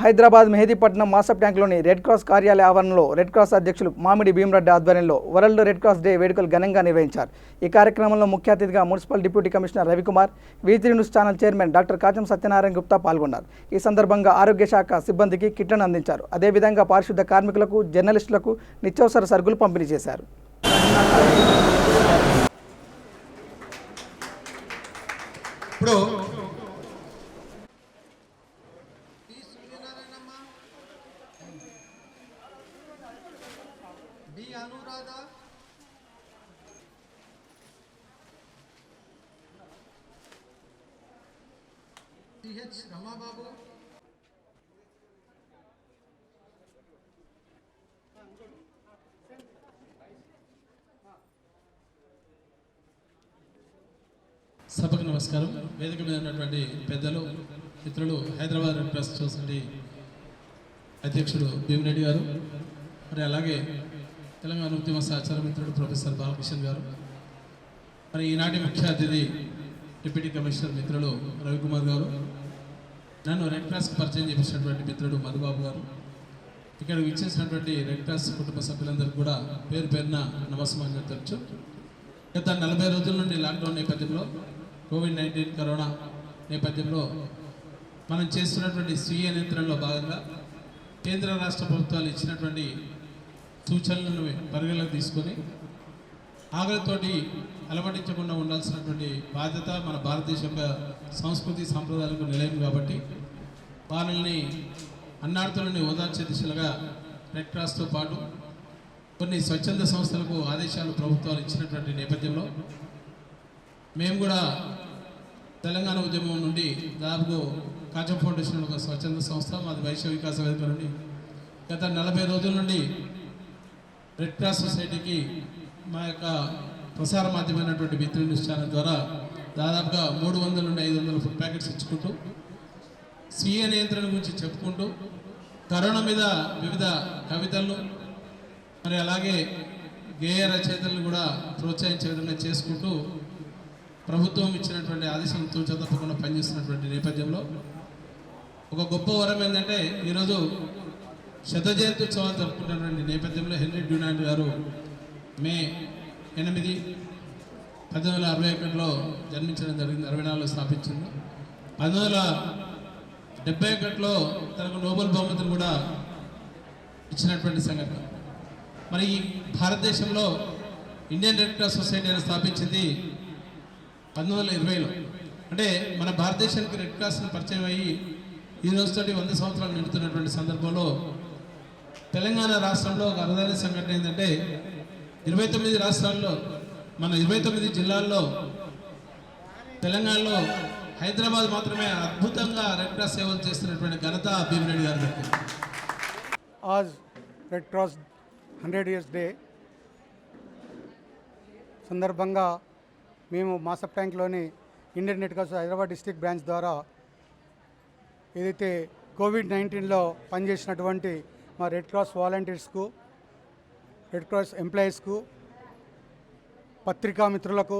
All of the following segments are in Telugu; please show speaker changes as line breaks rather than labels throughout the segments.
హైదరాబాద్ మెహదీపట్నం మాసప్ ట్యాంక్లోని రెడ్ క్రాస్ కార్యాలయ ఆవరణలో రెడ్ క్రాస్ అధ్యక్షులు మామిడి భీమరెడ్డి ఆధ్వర్యంలో వరల్డ్ రెడ్ క్రాస్ డే వేడుకలు ఘనంగా నిర్వహించారు. ఈ కార్యక్రమంలో ముఖ్య అతిథిగా municipal deputy commissioner Ravikumar, V3 news channel chairman doctor Kacham Satyanarayana Gupta పాల్గొన్నారు. ఈ సందర్భంగా ఆరోగ్య శాఖ సిబ్బందికి కిట్లను అందించారు. అదేవిధంగా పారిశుద్ధ కార్మికులకు, జర్నలిస్టులకు నిత్యావసర సరుకులు పంపిణీ చేశారు.
बी अनुराधा, CH रमा बाबू,
సభకు నమస్కారం. వేదిక మీద ఉన్నటువంటి పెద్దలు, మిత్రులు, హైదరాబాద్ రెడ్ క్రాస్ సొసైటీ అధ్యక్షుడు భీమరెడ్డి గారు, మరి అలాగే తెలంగాణ ఉద్యమ సహచార మిత్రుడు ప్రొఫెసర్ బాలకృష్ణ గారు, మరి ఈనాటి ముఖ్య అతిథి డిప్యూటీ కమిషనర్ మిత్రులు రవికుమార్ గారు, నన్ను రెడ్ క్రాస్కి పరిచయం చేసినటువంటి మిత్రుడు మధుబాబు గారు, ఇక్కడికి ఇచ్చేసినటువంటి రెడ్ క్రాస్ కుటుంబ సభ్యులందరికీ కూడా పేరు పేరున నమస్కారం తెలుసు. గత 40 రోజుల నుండి లాక్డౌన్ నేపథ్యంలో, COVID-19 కరోనా నేపథ్యంలో మనం చేస్తున్నటువంటి స్వీయ నియంత్రణలో భాగంగా కేంద్ర రాష్ట్ర ప్రభుత్వాలు ఇచ్చినటువంటి సూచనలను పరిగణలోకి తీసుకొని ఆకలితోటి అలమటించకుండా ఉండాల్సినటువంటి బాధ్యత మన భారతదేశం సంస్కృతి సాంప్రదాయాలకు నిలయం కాబట్టి వాళ్ళని అన్నార్థులని ఓదార్చే దిశలుగా రెడ్ క్రాస్తో పాటు కొన్ని స్వచ్ఛంద సంస్థలకు ఆదేశాలు ప్రభుత్వాలు ఇచ్చినటువంటి నేపథ్యంలో మేము కూడా తెలంగాణ ఉద్యమం నుండి దాదాపు కాచం ఫౌండేషన్ ఒక స్వచ్ఛంద సంస్థ, మాది వైశ్య వికాస వేదిక నుండి గత 40 రోజుల నుండి రెడ్ క్రాస్ సొసైటీకి మా యొక్క ప్రసార మాధ్యమైనటువంటి V3 న్యూస్ ఛానల్ ద్వారా దాదాపుగా 300 నుండి 500 ఫుడ్ ప్యాకెట్స్ ఇచ్చుకుంటూ స్వీయ నియంత్రణ గురించి చెప్పుకుంటూ కరోనా మీద వివిధ కవితలను, మరి అలాగే గేయ రచయితలను కూడా ప్రోత్సహించే విధంగా చేసుకుంటూ ప్రభుత్వం ఇచ్చినటువంటి ఆదేశాలను తూచా తప్పకుండా పనిచేస్తున్నటువంటి నేపథ్యంలో ఒక గొప్ప వరం ఏంటంటే, ఈరోజు శత జయంతి ఉత్సవాలు జరుపుకుంటున్నటువంటి నేపథ్యంలో హెన్రీ డ్యూనాంట్ గారు మే 8, 1961లో జన్మించడం జరిగింది. 64లో స్థాపించింది. 1971లో తనకు నోబెల్ బహుమతిని కూడా ఇచ్చినటువంటి సంఘటన. మరి భారతదేశంలో ఇండియన్ రెడ్ క్రాస్ సొసైటీ అని స్థాపించింది 1920లో. అంటే మన భారతదేశానికి రెడ్ క్రాస్ని పరిచయం అయ్యి ఈ రోజుతోటి 100 సంవత్సరాలు నిండుతున్నటువంటి సందర్భంలో తెలంగాణ రాష్ట్రంలో ఒక అరుదైన సంఘటన ఏంటంటే, 29 రాష్ట్రాల్లో మన 29 జిల్లాల్లో తెలంగాణలో హైదరాబాద్ మాత్రమే అద్భుతంగా రెడ్ క్రాస్ సేవలు చేస్తున్నటువంటి ఘనత భీమరెడ్డి గారు దక్కింది.
आज రెడ్ క్రాస్ 100 ఇయర్స్ డే సందర్భంగా మేము మాసప్ ట్యాంక్లోని Indian red cross Hyderabad district branch ద్వారా ఏదైతే COVID-19లో పనిచేసినటువంటి మా రెడ్ క్రాస్ వాలంటీర్స్కు, రెడ్ క్రాస్ ఎంప్లాయీస్కు, పత్రికా మిత్రులకు,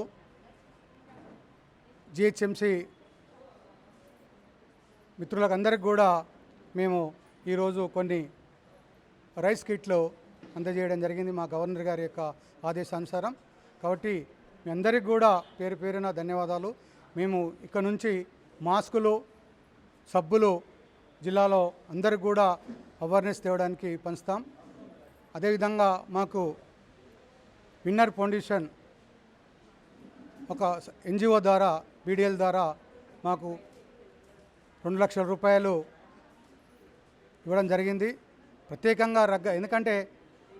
GHMC మిత్రులకు అందరికి కూడా మేము ఈరోజు కొన్ని రైస్ కిట్లు అందజేయడం జరిగింది మా గవర్నర్ గారి యొక్క ఆదేశానుసారం. కాబట్టి మీ అందరికి కూడా పేరు పేరున ధన్యవాదాలు. మేము ఇక్కడ నుంచి మాస్కులు, సబ్బులు జిల్లాలో అందరికి కూడా అవేర్నెస్ తేవడానికి పంచుతాం. అదేవిధంగా మాకు విన్నర్ ఫౌండేషన్ ఒక NGO ద్వారా, BDL ద్వారా మాకు 2 లక్షల రూపాయలు ఇవ్వడం జరిగింది. ప్రత్యేకంగా ఎందుకంటే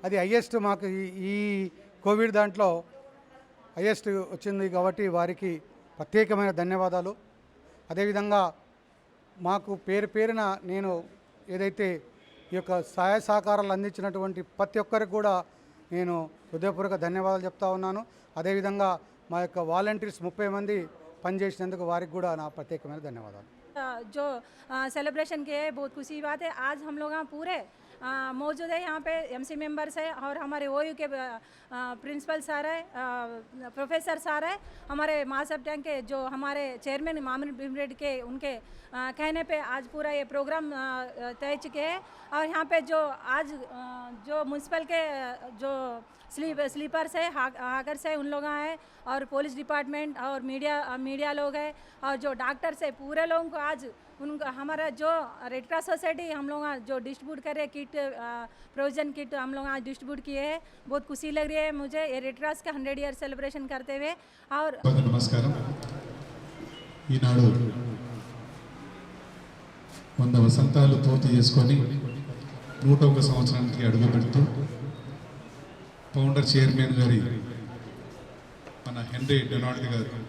అది హైయెస్ట్ మాకు ఈ కోవిడ్ దాంట్లో హైయెస్ట్ వచ్చింది కాబట్టి వారికి ప్రత్యేకమైన ధన్యవాదాలు. అదేవిధంగా మాకు పేరు పేరున నేను ఏదైతే ఈ యొక్క సహాయ సహకారాలు అందించినటువంటి ప్రతి ఒక్కరికి కూడా నేను హృదయపూర్వక ధన్యవాదాలు చెప్తా ఉన్నాను. అదేవిధంగా మా యొక్క వాలంటీర్స్ 30 మంది పనిచేసినందుకు వారికి కూడా నా ప్రత్యేకమైన ధన్యవాదాలు.
जो सेलिब्रेशन किए बहुत खुशी की बात है। आज हम लोग यहाँ पूरे मौजूद है। यहाँ पे एमसी मेंबर्स है और हमारे ओयू के प्रिंसिपल सर है, प्रोफेसर सर है, हमारे महासब टैंक के जो हमारे चेयरमैन मामिडी भीमरेड्डी के उनके कहने पे आज पूरा ये प्रोग्राम तय चुके हैं। और यहाँ पे जो आज जो म्यूनसिपल के जो स्लीपर्स है, हाकर्स है, उन लोग हैं और पुलिस डिपार्टमेंट और मीडिया लोग हैं और जो डॉक्टर्स है, पूरे लोगों को आज उनका हमारा जो रेड क्रॉस सोसाइटी हम लोग जो डिस्ट्रीब्यूट कर रहे किट, प्रोविजन किट हम लोग आज डिस्ट्रीब्यूट किए हैं। बहुत खुशी लग रही है मुझे ये रेड क्रॉस का 100 ईयर सेलिब्रेशन करते हुए। और
నమస్కారం. ఈనాడు 100 వసంతాలు పూర్తి చేసుకొని 101 సంవత్సరానికి అడుగు పెడుతూ ఫౌండర్ చైర్మన్ గారి మన హెన్రీ డొనాల్డ్ గారు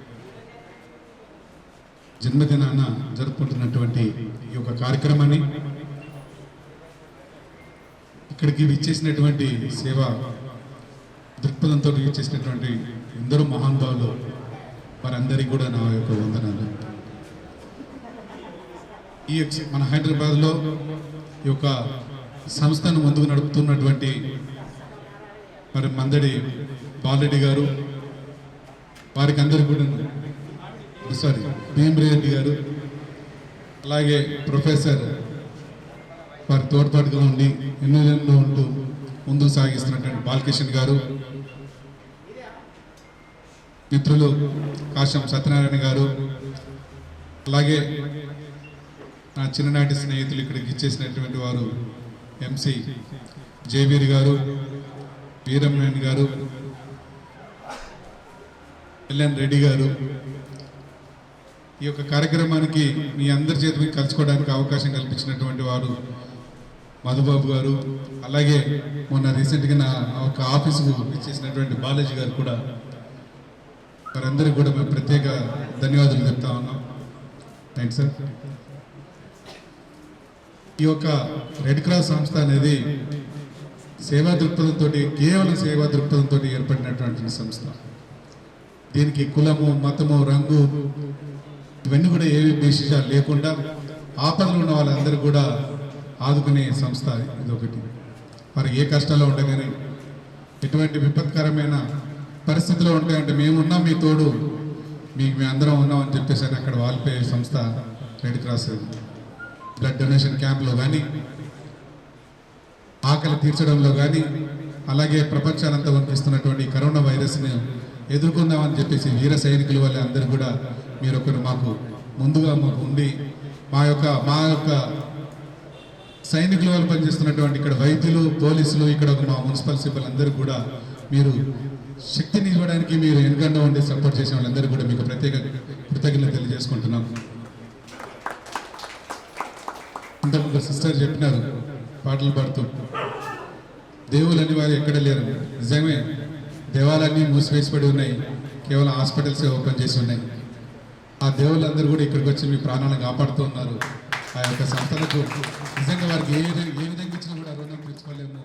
జన్మదినాన జరుపుకుంటున్నటువంటి ఈ యొక్క కార్యక్రమాన్ని ఇక్కడికి విచ్చేసినటువంటి సేవా దృక్పథంతో విచ్చేసినటువంటి ఎందరో మహానుభావులు వారందరికీ కూడా నా యొక్క వందనాలు. ఈ మన హైదరాబాద్లో ఈ యొక్క సంస్థను ముందుకు నడుపుతున్నటువంటి మరి మందడి బాలరెడ్డి గారు, వారికి అందరికీ కూడా భీమరెడ్డి గారు, అలాగే ప్రొఫెసర్ వారి తోడ్పాటుగా ఉండి ఎన్నో ఉంటూ ముందుకు సాగిస్తున్నటువంటి బాలకిషన్ గారు, మిత్రులు కాశం సత్యనారాయణ గారు, అలాగే నా చిన్ననాటి స్నేహితులు ఇక్కడికి ఇచ్చేసినటువంటి వారు ఎంసీ జేవీర్ గారు, వీరమణి గారు, ఎల్ఎన్ రెడ్డి గారు, ఈ యొక్క కార్యక్రమానికి మీ అందరి చేతికి కలుసుకోవడానికి అవకాశం కల్పించినటువంటి వారు మధుబాబు గారు, అలాగే మొన్న రీసెంట్గా నా ఒక ఆఫీసుకు ఇచ్చేసినటువంటి బాలాజీ గారు కూడా, వారందరికీ కూడా మేము ప్రత్యేక ధన్యవాదాలు చెప్తా ఉన్నాం. Thanks sir. ఈ యొక్క రెడ్ క్రాస్ సంస్థ అనేది సేవా దృక్పథంతో, కేవలం సేవా దృక్పథంతో ఏర్పడినటువంటి సంస్థ. దీనికి కులము, మతము, రంగు ఇవన్నీ కూడా ఏవి విశేషాలు లేకుండా ఆపదలు ఉన్న వాళ్ళందరూ కూడా ఆదుకునే సంస్థ ఇదొకటి. మరి ఏ కష్టాల్లో ఉండగానే, ఎటువంటి విపత్కరమైన పరిస్థితిలో ఉంటాయంటే మేమున్నాం మీ తోడు, మేము అందరం ఉన్నామని చెప్పేసి అక్కడ వాల్పే సంస్థ రెడ్ క్రాస్. బ్లడ్ డొనేషన్ క్యాంప్లో కానీ, ఆకలి తీర్చడంలో కానీ, అలాగే ప్రపంచానంతా వణికిస్తున్నటువంటి కరోనా వైరస్ని ఎదుర్కొందామని చెప్పేసి వీర సైనికుల వల్ల అందరూ కూడా మీరు ఒకరు మాకు ముందుగా మాకు ఉండి మా యొక్క సైనికుల వాళ్ళు పనిచేస్తున్నటువంటి ఇక్కడ వైద్యులు, పోలీసులు, ఇక్కడ మా మున్సిపల్ సిబ్బంది అందరూ కూడా మీరు శక్తిని ఇవ్వడానికి మీరు వెనుకండా ఉండి సపోర్ట్ చేసిన వాళ్ళందరూ కూడా మీకు ప్రత్యేక కృతజ్ఞతలు తెలియజేసుకుంటున్నాం. ఇంతకు సిస్టర్ చెప్పినారు పాటలు పాడుతూ, దేవుళ్ళని వారు ఎక్కడ లేరు. నిజమే, దేవాలన్నీ మూసివేసిపడి ఉన్నాయి, కేవలం హాస్పిటల్సే ఓపెన్ చేసి ఉన్నాయి. ఆ దేవుళ్ళందరూ కూడా ఇక్కడికి వచ్చి మీ ప్రాణాలను కాపాడుతూ ఉన్నారు. ఆ యొక్క సంస్థలకు నిజంగా వారికి ఏ విధంగా ఇచ్చినా కూడా రుణం తీర్చుకోలేము.